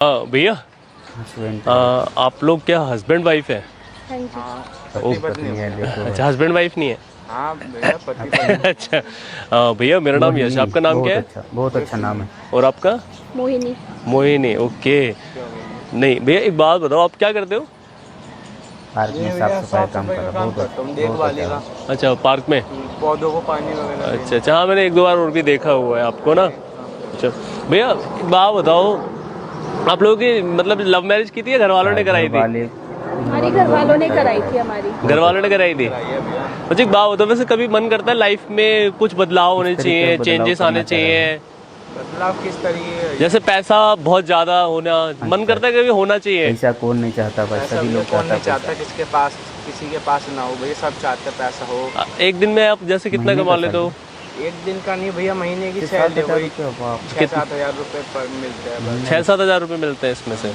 भैया आप लोग क्या हस्बैंड वाइफ है? हाँ जी। पति पत्नी है, देखो। अच्छा, हस्बैंड वाइफ नहीं है। हाँ भैया, पति पत्नी। अच्छा भैया मेरा नाम यश, आपका नाम क्या है? बहुत अच्छा नाम है। और आपका? मोहिनी। मोहिनी, ओके। नहीं भैया एक बात बताओ, आप क्या करते हो? पार्क में साफ सफाई काम कर रहा हूँ, बहुत देखभाली का, अच्छा, पार्क में। पौधों को पानी वगैरह। अच्छा अच्छा, हाँ मैंने एक दो बार और भी देखा हुआ है आपको ना। अच्छा भैया एक बात बताओ, आप लोगों की मतलब लव मैरिज की थी या घर वालों ने कराई थी? हमारी घर वालों ने कराई थी। हमारी घर वालों ने कराई थी। अच्छा एक बात बताओ, वैसे कभी मन करता है लाइफ में कुछ बदलाव होने चाहिए, चेंजेस आने चाहिए? बदलाव किस तरीके? जैसे पैसा बहुत ज्यादा होना मन करता है, कभी होना चाहिए? पैसा कौन नहीं चाहता भाई, सभी लोग कौन नहीं चाहता चाहता किसके पास, किसी के पास ना हो भैया, सब चाहते पैसा हो। एक दिन में आप जैसे कितना कमा लेते हो? एक दिन का नहीं भैया, महीने की सैलरी वही 6-7 हज़ार रुपये पर मिलते हैं। 6-7 हज़ार रुपये मिलते हैं इसमें से।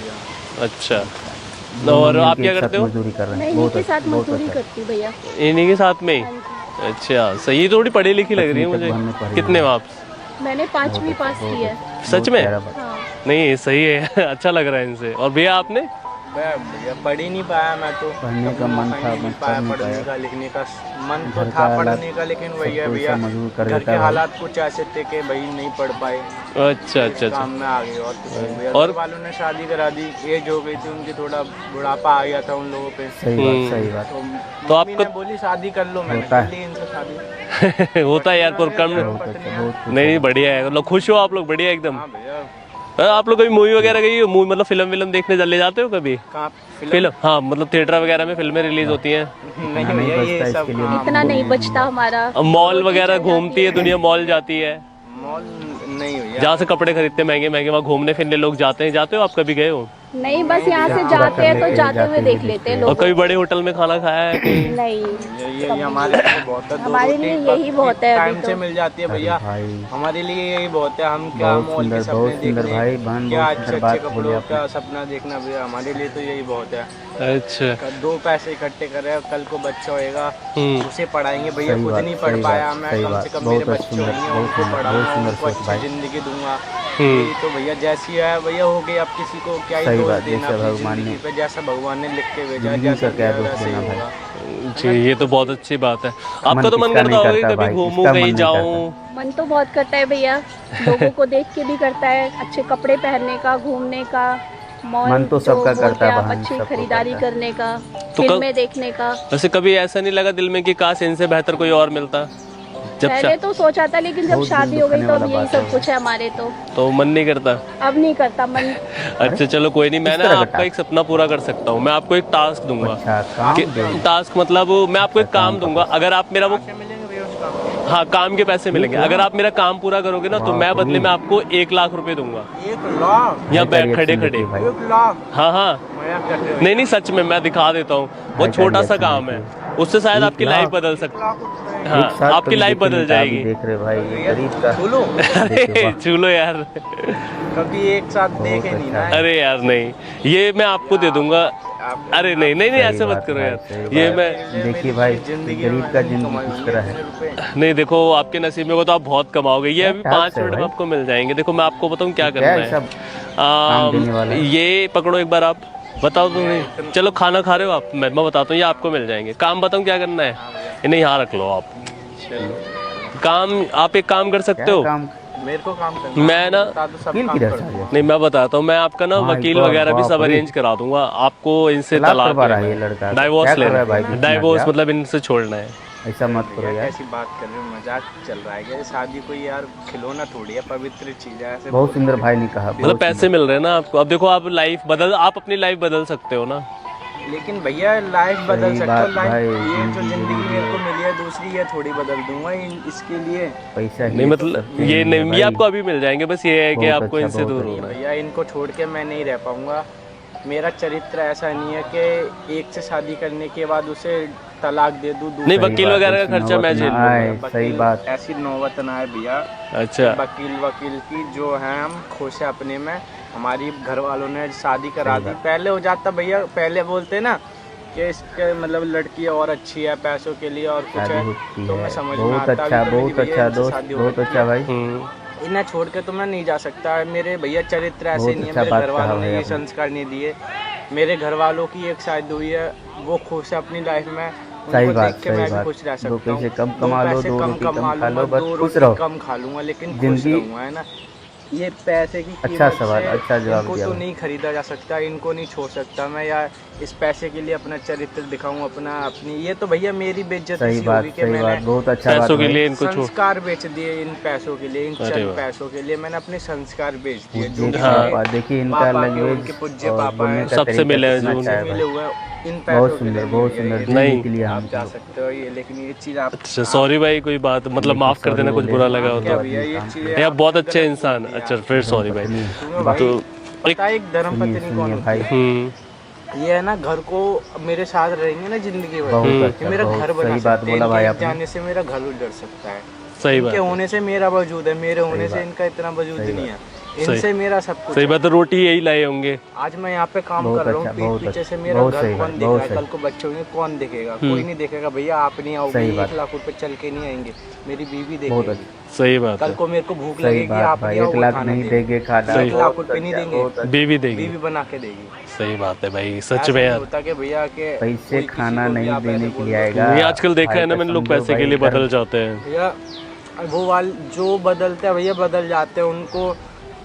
अच्छा, और आप क्या करते हो? मजदूरी कर रहे मैं हैं, इन्हीं के साथ मजदूरी करती हूँ भैया। इन्हीं के साथ में ही? अच्छा सही, थोड़ी पढ़ी लिखी लग रही है मुझे। कितने में आप? मैंने 5वीं पास की है। सच में? हाँ। नहीं सही है अच्छा लग रहा है इनसे। और भैया आपने? भैया पढ़ ही नहीं पाया मैं तो। पढ़ने का मन था, नहीं पाया, पढ़ने का लिखने का मन तो घर था का पढ़ने का, लेकिन वही है भैया, घर के हालात कुछ ऐसे थे कि भाई नहीं पढ़ पाए। अच्छा अच्छा अच्छा। काम में आ गए और कुछ नहीं भैया। और घर वालों ने शादी करा दी, एज हो गई थी उनकी, थोड़ा बुढ़ापा आ गया था उन लोगों पे। सही बात। तो मम्मी आपको ने बोली शादी कर लो, मैंने कर ली इनसे शादी। होता है यार, पर कम नहीं। बढ़िया है, मतलब खुश हो आप लोग? बढ़िया एकदम। हाँ भैया। आप लोग कभी मूवी वगैरह गई हो? मूवी मतलब फिल्म विल्म देखने चले जाते हो कभी? कहाँ फिल्म? हाँ मतलब थिएटर वगैरह में फिल्में रिलीज होती हैं। नहीं भैया, ये सब इतना नहीं बचता हमारा। मॉल वगैरह घूमती है दुनिया, मॉल जाती है मॉल नहीं भैया। जहाँ से कपड़े खरीदते हैं महंगे महंगे, वहाँ घूमने फिरने लोग जाते हैं। जाते हो आप? कभी गए हो? नहीं, बस यहाँ से जाते हैं तो जाते हुए देख लेते हैं और लोग। कभी बड़े होटल में खाना खाया है कहीं? नहीं, ये हमारे लिए बहुत है। हमारे लिए यही बहुत है। टाइम से मिल जाती है भैया, हमारे लिए यही बहुत है। हम क्या मॉल के सपने देखने, क्या अच्छे अच्छे कपड़ों का सपना देखना भैया, हमारे लिए तो यही बहुत है। अच्छा, 2 पैसे इकट्ठे करे, कल को बच्चा होएगा उसे पढ़ाएंगे भैया। खुद नहीं पढ़ पाया मैं, कम से कम मेरे बच्चे होंगे, उनको पढ़ाऊंगा, उनको अच्छी जिंदगी दूंगा। यही तो भैया, जैसी है भैया हो गई। अब किसी को क्या ही दोष देना अपनी जिंदगी पे, जैसा भगवान ने लिख के भेजा, जैसा वैसे ही होगा। जी ये तो बहुत अच्छी बात है। आपका तो मन करता होगा कि कभी घूमूं कहीं जाऊं? मन तो बहुत करता है भैया, लोगों को देख के भी करता है, अच्छे कपड़े पहनने का, घूमने का, मॉल मन तो सबका करता है, अच्छी खरीदारी करने का, तो फिल्में देखने का। वैसे कभी ऐसा नहीं लगा दिल में कि काश इनसे बेहतर कोई और मिलता? जब पहले तो सोचा था, लेकिन जब शादी हो गई तो अब यही सब कुछ है हमारे। तो मन नहीं करता? अब नहीं करता मन। अच्छा चलो कोई नहीं, मैं ना आपका एक सपना पूरा कर सकता हूँ। मैं आपको एक टास्क दूंगा। टास्क मतलब मैं आपको एक काम दूंगा, अगर आप मेरा वो, हाँ काम के पैसे मिलेंगे। अगर आप मेरा काम पूरा करोगे ना तो मैं बदले में आपको 1 लाख रुपए दूंगा। 1 लाख? यहाँ बैठ खड़े खड़े। 1 लाख? हाँ हाँ, नहीं नहीं सच में, मैं दिखा देता हूँ। बहुत छोटा सा काम है, उससे शायद आपकी लाइफ बदल सकती। हाँ आपकी लाइफ बदल जाएगी। देख रहे भाई, गरीब का चलो यार, कभी एक साथ देखे नहीं ना। अरे यार नहीं, ये मैं आपको दे दूंगा। अरे नहीं नहीं नहीं, ऐसे मत करो यार। ये मैं, देखिए भाई, गरीब का जिंदगी किस तरह है। नहीं देखो आपके नसीब में हो तो आप बहुत कमाओगे। ये अभी 5 मिनट में आपको मिल जाएंगे। देखो मैं आपको बताऊँ क्या करना है। ये पकड़ो एक बार, आप बताओ तो नहीं। चलो खाना खा रहे हो आप? मैं बताता हूँ, ये आपको मिल जाएंगे। काम बताऊँ क्या करना है? इन्हें यहाँ रख लो आप। काम आप एक काम कर सकते हो, मेरे को काम करना, मैं ना नहीं मैं बताता हूँ, मैं आपका ना वकील वगैरह भी सब अरेंज करा दूंगा। आपको इनसे तलाक, डाइवोर्स लेना है, डाइवोर्स मतलब इनसे छोड़ना है। ऐसा मत करो यार, ऐसी बात कर रहे हो, मजाक चल रहा है। शादी कोई यार खिलौना थोड़ी है, पवित्र चीज है। ऐसे बहुत सुंदर भाई ने कहा, मतलब पैसे मिल रहे हैं ना आपको। अब देखो आप आप अपनी लाइफ बदल सकते हो ना। लेकिन भैया लाइफ बदल सकते हो। लाइफ ये जो जिंदगी मेरे को मिली है दूसरी, ये थोड़ी बदल दूंगा इसके लिए पैसा नहीं। मतलब ये नहीं, ये आपको अभी मिल जाएंगे। बस ये है कि आपको इनसे दूर होना है। भैया इनको छोड़ के मैं नहीं रह पाऊंगा। मेरा चरित्र ऐसा नहीं है कि एक से शादी करने के बाद उसे तलाक दे दूं। नहीं वकील वगैरह का खर्चा मैं झेल लूंगा। सही बात, ऐसी नौबत ना है भैया। अच्छा, वकील की जो है, हम खुश है अपने में। हमारी घर वालों ने शादी करा दी। पहले हो जाता भैया, पहले बोलते ना कि इसके मतलब लड़की और अच्छी है पैसों के लिए और कुछ है, तो मैं समझ में आता। बहुत अच्छा दोस्त, बहुत अच्छा भाई। इन्हें छोड़ के तो मैं नहीं जा सकता। मेरे भैया चरित्र ऐसे नहीं है, मेरे घर वालों ने ये संस्कार नहीं दिए। मेरे घर वालों की एक शादी हुई है, वो खुश है अपनी लाइफ में, सही उनको बात, देख के सही मैं भी बात। खुश रह दो सकता हूँ। पैसे कम कमा लो, पैसे दो कम रोटी कमा कम खा लूंगा, लो, बस दो खुश रोटी रहो। कम खा लूंगा, लेकिन खुश जिंदगी। रहूंगा, है ना। ये पैसे की अच्छा कीमत सवाल, से अच्छा जवाब इनको दिया तो भाई। नहीं खरीदा जा सकता, इनको नहीं छोड़ सकता मैं, या इस पैसे के लिए अपना चरित्र दिखाऊं अपना अपनी। ये तो भैया मेरी बेइज्जती सही सी बात, होगी कि सही बात, मैंने बहुत अच्छा बात पैसों के भाई। लिए इनको छोड़। संस्कार बेच दिए इन पैसों के लिए, इन अरे चंद वाह। पैसों के लिए मैंने अपने संस्कार बेच दिए। जो पूज्य कि हाँ। मेरे पापा, देखिए इनका पापा के, लैंग्वेज उनके पूज्य और पापा बोलने हैं, का सबसे तरीका मिले हैं कितना जो अच्छा है मिले भाई। हुए हैं, इन बहुत पैसों के सुंदर, लिए बहुत भैया सुंदर, ये- जीने नहीं। के लिए आप हम जा सकते हो ये, लेकिन ये चीज़ आप अच्छा सॉरी भाई, कोई बात मतलब माफ कर देना, कुछ बुरा लगा हो क्या तो। भैया ये चीज़ें नहीं, आप आपने बहुत अच्छे गलत इंसान। बोल दिया। अच्छा फिर सॉरी भाई। सुनो तो भाई, पता है एक धर्म सुनिए पत्नी कौन सुनिए होती भाई, है? ये है ना, घर को मेरे साथ रहेंगे ना जिंदगी भर, बहुत ये अच्छा, मेरा बहुत घर बना सही बात सकते हैं। बोला भाई इनके आपने। जाने से मेरा घर उजड़ सकता है, सही इनके बात है। होने से मेरा वजूद है, मेरे होने से बात। इनका इतना वजूद सही नहीं है, सही। इनसे मेरा सब कुछ सही है। बात है, रोटी यही लाए होंगे। आज मैं यहाँ पे काम बहुत कर रहा हूँ, अच्छा, पीठ बहुत पीछे से अच्छा, मेरा बहुत घर सही कौन बात, देख बहुत रहा है, सही। कल को बच्चे होंगे कौन देखेगा? कोई नहीं देखेगा भैया, आप नहीं आओगे, सही बात। 1 लाख रुपए चल के नहीं आएंगे, मेरी बीवी बहुत देखेगी। अच्छा, सही बात कल है। को मेरे को भूख सही लगेगी, बात आप भाई। नहीं आओ, 1 वो लाख खाना नहीं देगी। देंगे खाना, 1 लाख बहुत रुपए नहीं अच्छा, देंगे, बहुत अच्छा। बीवी देगी। बीवी बना के देगी। सही बात है भाई, सच ऐसा में नहीं यार। होता कि भैया के पैसे कोई किसी खाना को भी नहीं आप देने ऐसे के बोल लिए दो। आएगा। ये आजकल देखा भाई है ना का मैंने, लोग समझो पैसे के भाई, लिए धर्म- बदल जाते हैं। भैया वो वाल जो बदलते हैं भैया बदल जाते हैं, उनको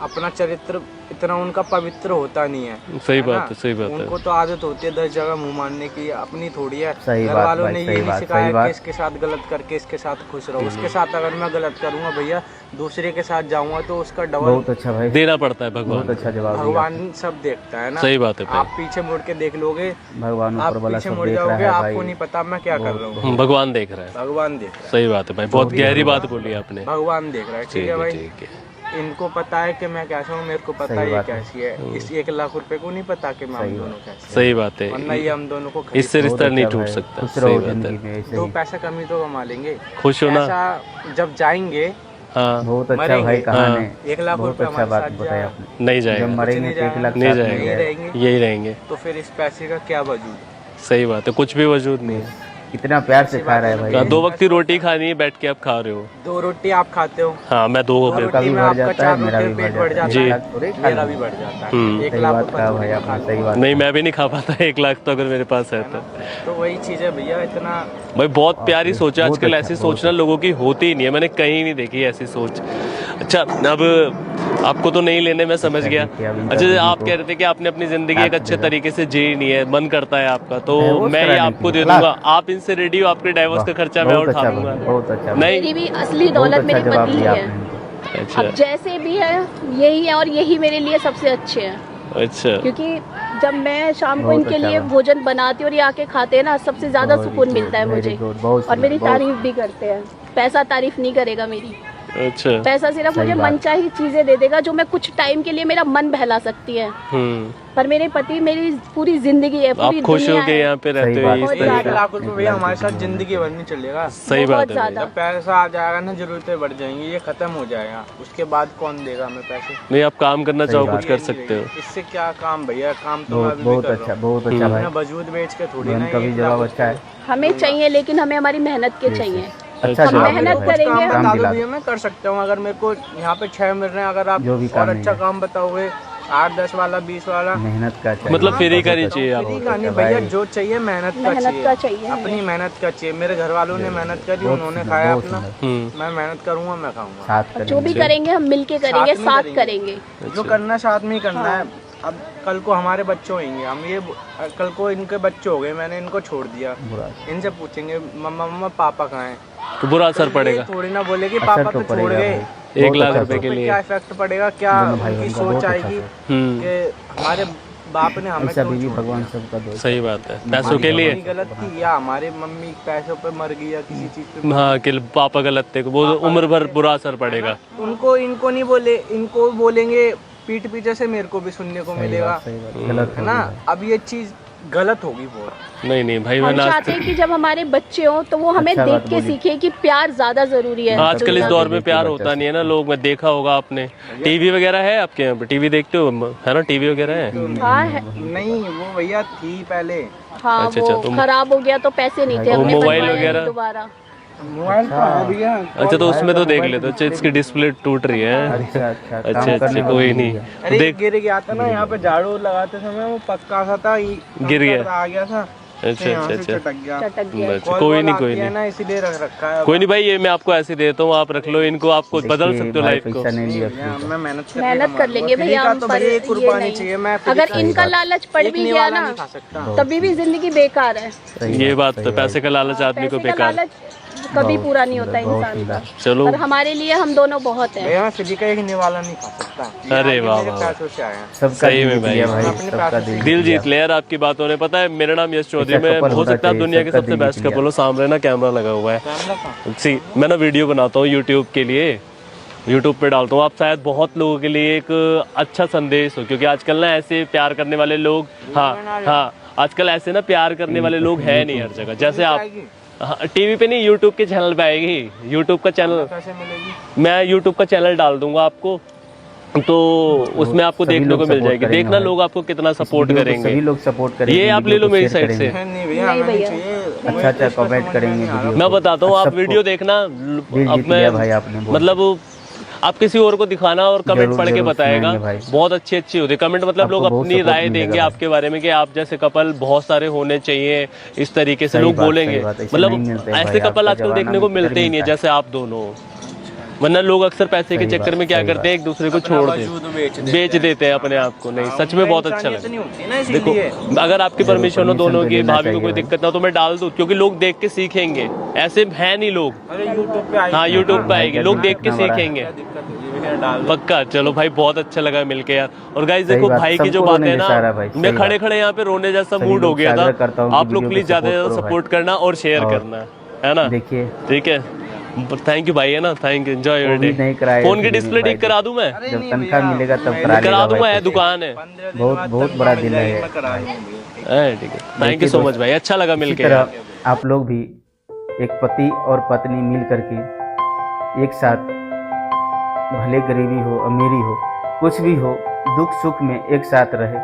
अपना चरित्र इतना उनका पवित्र होता नहीं है। सही ना? बात है, सही बात है। उनको तो आदत होती है 10 जगह मुंह मारने की, अपनी थोड़ी है। सही घर बात वालों भाई, ने सही ये नहीं बात, सिखाया सही कि बात। इसके साथ गलत करके इसके साथ खुश रहो, उसके साथ अगर मैं गलत करूंगा भैया दूसरे के साथ जाऊंगा तो उसका डबल बहुत अच्छा भाई, देना पड़ता है बहुत भगवान। अच्छा जवाब दिया। भगवान सब देखता है ना। सही बात है भाई। आप पीछे मुड़ के देख लोगे, भगवान आप ऊपर वाला पीछे सब मुड़ देख रहा जाओगे, है आपको भाई। नहीं पता मैं क्या कर रहा हूँ। भगवान देख रहा है। भगवान देख रहा है, सही बात है भाई, बहुत गहरी बात बोली आपने। भगवान देख रहा है। ठीक ठीक है है, भाई, ठीक है। इनको पता है कि मैं कैसा हूँ, मेरे को पता सही है ये बात है। कैसी है। इस 1 लाख रुपए को नहीं पता कि मैं हम दोनों कैसे हैं। सही बात है, वरना ये हम दोनों को इससे खरीद रिश्ता बहुत नहीं अच्छा टूट भाई, सकता। खुश सही रहो बात है। जिंदगी में ऐसे दो ही। पैसा कमी तो कमा लेंगे, खुश हो ना। ऐसा जब जाएंगे हाँ, बहुत अच्छा मरेंगे। भाई कहानी हाँ। है। 1 लाख बहुत रुपए अच्छा हमारे बात साथ बताया जाए, आपने। नहीं जब जाएगा, मरेंगे तो 1 लाख नहीं साथ में जाएगा। यही जाएगा। रहेंगे, यही रहेंगे। तो फिर इस पैसे का क्या वजूद? सही बात है, कुछ भी वजूद नहीं है। कितना प्यार से खा रहा है भाई। 2 वक्त की रोटी खानी है, बैठ के आप खा रहे हो। 2 रोटी आप खाते हो, हाँ, मैं 2 दो पे। आपका रोटी भी में भर आपका जाता है, 4 मेरा रोटी भी पेट भर भर जाता जाता है। है, 1 लाख थोड़े खा मेरा लेंगे। भी बढ़ जाता है। हम्म। 1 सही लाख बात रुपए कहा थोड़ी भाई ना आपने, खा सही बात। नहीं, मैं भी नहीं खा पाता 1 लाख तो, अगर मेरे पास है तो। तो वही चीज है भैया, इतना भाई बहुत प्यारी सोच है। बहुत आजकल अच्छा, ऐसी बहुत सोच ना लोगों की होती ही नहीं है, मैंने कहीं नहीं देखी ऐसी सोच। अच्छा, अब आपको तो नहीं लेने, मैं समझ गया। देखिए, अब इनका अच्छा, बीवी आप को कह रहे थे कि आपने अपनी जिंदगी एक साथ अच्छे देगा। तरीके से जी नहीं है, मन करता है आपका, तो डाइवोर्स मैं ये कराने आपको के लिए, दे दूंगा। आप इनसे रेडी हो, आपके डाइवोर्स का खर्चा मैं बहुत उठा अच्छा दूंगा। बहुत अच्छा भाई। नहीं, मेरी भी असली बहुत दौलत अच्छा मेरे जवाब पति ही दिया है। आपने इनको। अच्छा अब जैसे भी है यही है, और यही मेरे लिए सबसे अच्छे हैं। अच्छा। क्योंकि जब मैं शाम को बहुत इनके अच्छा लिए बात। भोजन बनाती हूँ और ये आके खाते हैं ना, सबसे ज्यादा Very सुकून good, मिलता है very मुझे। good, बहुत और मेरी सुंदर, बहुत- तारीफ भी करते हैं। पैसा तारीफ नहीं करेगा मेरी, अच्छा। पैसा सिर्फ सही मुझे बात। मनचाही चीजें दे देगा जो मैं कुछ टाइम के लिए मेरा मन बहला सकती है। पर मेरे पति मेरी पूरी जिंदगी है, आप पूरी खुश हो दुनिया के है। यहाँ पे रहते सही हो बात। इस बहुत 1 तरीके। लाख रुपए भैया हमारे साथ जिंदगी भर नहीं चलेगा। सही बहुत बात है भाई। ज्यादा। जब पैसा आ जाएगा ना, जरूरतें बढ़ जाएंगी, ये खत्म हो जाएगा, उसके बाद कौन देगा हमें पैसे? नहीं, आप काम करना सही चाहो बात। कुछ कर सकते हो। इससे क्या काम भैया, काम तो मैं बहुत अभी भी बहुत कर अच्छा, रहा हूँ। बहुत अच्छा भाई। अपना वजूद बेच के थोड़ी ना बहन का भी 1 जवाब लाख अच्छा है। हमें चाहिए, लेकिन हमें हमारी मेहनत के चाहिए। अच्छा हम जवाब मेहनत दिया भाई। करेंगे। काम काम बता दो दिला भैया, मैं कर सकता हूँ। अगर मेरे को यहाँ पे 6 मिल रहे हैं, अगर आप जो भी और काम अच्छा है। काम बताओगे, 8, 10 वाला, 20 वाला, मेहनत का चाहिए। मतलब फ्री बहुत करनी अच्छा। चाहिए फ्री आपको। का नहीं अच्छा भैया, भाई। जो चाहिए मेहनत का चाहिए हमें। अपनी मेहनत का चाहिए। मेरे घर वालों ने मेहनत करी, बहुत उन्होंने सुंदर, खाया बहुत अपना, सुंदर। मैं मेहनत करूंगा, मैं खाऊंगा। साथ और जो भी करेंगे। करेंगे हम मिलके करेंगे, साथ में साथ करेंगे। करेंगे। जो करना साथ में ही करना है। अब कल को हमारे बच्चे होंगे, हम ये कल को इनके बच्चे हो गए, मैंने इनको छोड़ दिया, बुरा इनसे पूछेंगे मम्मा मम्मा पापा कहाँ हैं? तो बुरा असर पड़ेगा। ये थोड़ी ना बोले कि असर पापा तो तो छोड़ पड़ेगा गए। भाई। 1 लाख बहुत रुपए अच्छा के लिए। क्या इफेक्ट पड़ेगा, क्या दोनों भाई उनकी बहन का सोच बहुत अच्छा आएगी हम्म, कि हमारे बाप ने हमें ऐसा क्यों बीवी छोड़ भगवान दिया? सबका दोस्त। सही बात है। पैसों हमारी के लिए। मम्मी गलत थी, या हमारे मम्मी पैसों पे मर गई, या किसी चीज पे हाँ, कि पापा गलत थे, वो उम्र भर बुरा असर पड़ेगा। उनको इनको नहीं बोले, इनको बोलेंगे पीठ पीछे से, मेरे को भी सुनने को मिलेगा, सही बात, गलत है हो ना। गया। अब ये चीज गलत होगी बहुत। नहीं नहीं भाई, मैं हम नाच चाहते हैं कि जब हमारे बच्चे हों तो वो हमें अच्छा देख बात के बोली। सीखे कि प्यार ज्यादा जरूरी है। आजकल इस दुनिया दौर में। में प्यार होता नहीं है ना, लोग, मैं देखा होगा आपने। टीवी वगैरह है आपके यहाँ पे? टीवी देखते हो, है ना? टीवी वगैरह है? हाँ है। नहीं, वो भैया थी पहले। हाँ अच्छा, वो तो खराब हो गया तो पैसे नहीं थे, वो हमने मोबाइल बनवाया वगैरह? दोबारा। मोबाइल तो है भैया। अच्छा तो उसमें तो देख लेते हो। अच्छा इसकी डिस्प्ले टूट रही है। अच्छा अच्छा अच्छा अच्छा कोई नहीं। अरे देख गिर गया था ना यहाँ पे, झाड़ू लगाते समय वो पक्का सा था, गिर गया। आ गया था। अच्छा अच्छा अच्छा चटक गया। चटक गया। अच्छा, कोई नहीं कोई नहीं ना, इसीलिए रख रखा है। कोई नहीं भाई, ये मैं आपको ऐसे देता हूँ, आप रख लो इनको, आपको बदल सकते हो लाइफ को। पैसा नहीं लिया भैया, मैं मेहनत कर लेंगे भैया हम, तो पर भैया ये कुर्बानी चाहिए। मैं अगर इनका लालच पड़ भी गया ना नहीं खा सकता। तभी भी जिंदगी बेकार है। ये बात तो, पैसे का लालच आदमी को पैसे का बेकार। लालच कभी पूरा नहीं होता इंसान का। चलो पर हमारे लिए हम दोनों बहुत हैं। भैया मैं फ्री का एक निवाला नहीं खा सकता। अरे ये वाह मेरे वाह। पैसों से आया है। सबका सही में दिल भाई। जीत लिया भाई, अपने सबका पैसों दिल दिल जीत जीत लिया। ले यार आपकी बातों ने। पता है मेरा नाम यश चौधरी, ऐसा मैं couple हो होना सकता है चाहिए, दुनिया के सबका सबसे दिल बेस्ट जीत लिया। कपल हो। सामने ना कैमरा लगा हुआ है। कैमरा का सी मैं ना वीडियो बनाता हूँ यूट्यूब के लिए, यूट्यूब पे डालता हूँ। आप शायद बहुत लोगों के लिए एक अच्छा संदेश हो, क्योंकि आजकल ना ऐसे प्यार करने वाले लोग, हाँ आजकल ऐसे ना प्यार करने वाले लोग हैं नहीं हर जगह। जैसे आप टीवी पे नहीं, यूट्यूब के चैनल पे आएगी। यूट्यूब का चैनल कैसे मिलेगी? मैं यूट्यूब का चैनल डाल दूंगा आपको, तो उसमें आपको सभी देखने लोग को मिल support जाएगी। करेंगे देखना भाई। लोग आपको कितना सपोर्ट वीडियो को करेंगे। सभी लोग सपोर्ट करेंगे। ये आप ले वीडियो लो को मेरी शेयर साइड से। करेंगे। नहीं भैया नहीं हमें भैया। चाहिए। अच्छा कमेंट करेंगे वीडियो मैं को। बताता हूँ, आप सबको वीडियो देखना। दिल अब जीत लिया भाई मैं आपने, बहुत। मतलब आप किसी और को दिखाना और कमेंट जरूर, पढ़ के जरूर बताएगा। सुनाएंगे भाई। बहुत अच्छी अच्छी होती है कमेंट, मतलब आपको लोग बहुत अपनी support राय मिलेगा देंगे भाई। आपके बारे में कि आप जैसे कपल बहुत सारे होने चाहिए, इस तरीके से सही लोग बात, बोलेंगे। सही बात, ऐसे नहीं मतलब मिलते हैं ऐसे भाई, कपल आपका आजकल जमाना देखने को में किधर मिलते ही नहीं है मिलता है। जैसे आप दोनों। वरना लोग अक्सर पैसे के सही चक्कर बात, में क्या सही करते हैं, एक दूसरे को अपना छोड़ वजूद बेच देते हैं अपने आप को। नहीं सच में बहुत अच्छा इंसानियत लगा। नहीं होती ना, देखो इसीलिए। अगर आपकी जरूर, परमिशन हो permission दोनों तो की, लेना भाभी को चाहिए कोई भाई। दिक्कत ना हो तो मैं डाल दूं, क्योंकि लोग देख के सीखेंगे। ऐसे है नहीं लोग। अरे यूट्यूब पे आएगी। हाँ यूट्यूब पे भाई आएगी, का लोग दिल देख के कितना बड़ा है। सीखेंगे। क्या दिक्कत होगी भैया, डाल दो। पक्का। चलो भाई बहुत अच्छा लगा मिलके यार। और गाइस सही देखो बात, भाई की जो सबको बात रोने है ना, जैसा रहा भाई, मैं सही खड़े बात। खड़े यहाँ पे रोने जैसा सभी मूड हो लोग गया से था। आग्रह करता हूँ कि आप लोग वीडियो को प्लीज ज्यादा से support ज्यादा करो भाई। सपोर्ट करना और शेयर और करना, है ना। देखिए ठीक है, थैंक यू भाई, है ना। थैंक यू, एंजॉय योर वो भी डे। नहीं कराया फोन की फ्री में डिस्प्ले भाई, ठीक करा दूं मैं? अरे जब नहीं तनख्वाह भैया, मिलेगा तब मैं करा करा लेगा दूंगा, भाई है कुछ। दुकान है। 15 दिन बहुत बाद बहुत तनख्वाह बड़ा मिल दिल जाएगी, है। मैं करा दूंगा। ठीक है, थैंक यू सो दोस्त, मच भाई, अच्छा लगा इसी मिलके तरह यार। आप लोग भी एक पति और पत्नी मिल करके एक साथ, भले गरीबी हो अमीरी हो कुछ भी हो, दुख सुख में एक साथ रहे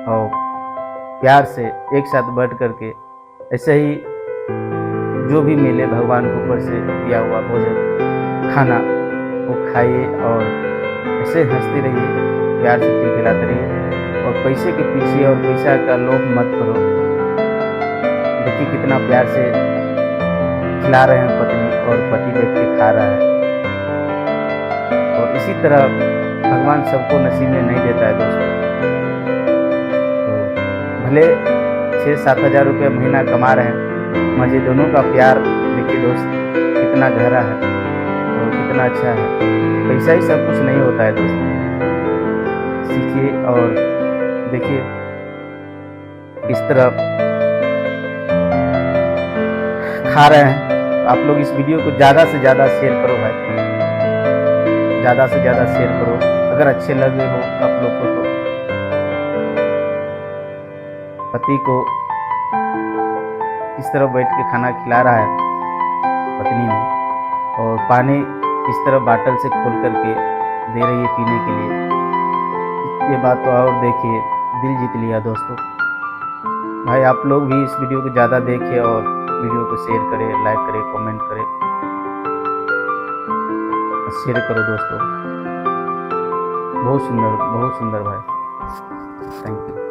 और प्यार से एक साथ बैठ करके ऐसे ही जो भी मिले भगवान के ऊपर से दिया हुआ भोजन खाना वो खाइए और ऐसे हंसते रहिए, प्यार से खिलखिलाते रहिए और पैसे के पीछे और पैसा का लोभ मत करो। देखिए कितना प्यार से खिला रहे हैं पत्नी और पति देख के खा रहा है। और इसी तरह भगवान सबको नसीब में नहीं देता है दोस्तों। तो भले 6-7 हज़ार रुपये महीना कमा रहे हैं, मजे दोनों का प्यार देखिए दोस्त कितना गहरा है और कितना अच्छा है। पैसा ही सब कुछ नहीं होता है दोस्तों। सीखिए और देखिए किस तरह खा रहे हैं। तो आप लोग इस वीडियो को ज़्यादा से ज़्यादा शेयर करो भाई, ज़्यादा से ज़्यादा शेयर करो। अगर अच्छे लगे हो आप लोग को तो पति को इस तरह बैठ के खाना खिला रहा है पत्नी ने, और पानी इस तरह बाटल से खोल करके दे रही है पीने के लिए। ये बात तो और देखिए दिल जीत लिया दोस्तों। भाई आप लोग भी इस वीडियो को ज़्यादा देखिए और वीडियो को शेयर करें, लाइक करें, कमेंट करें, शेयर करो दोस्तों। बहुत सुंदर भाई, थैंक यू।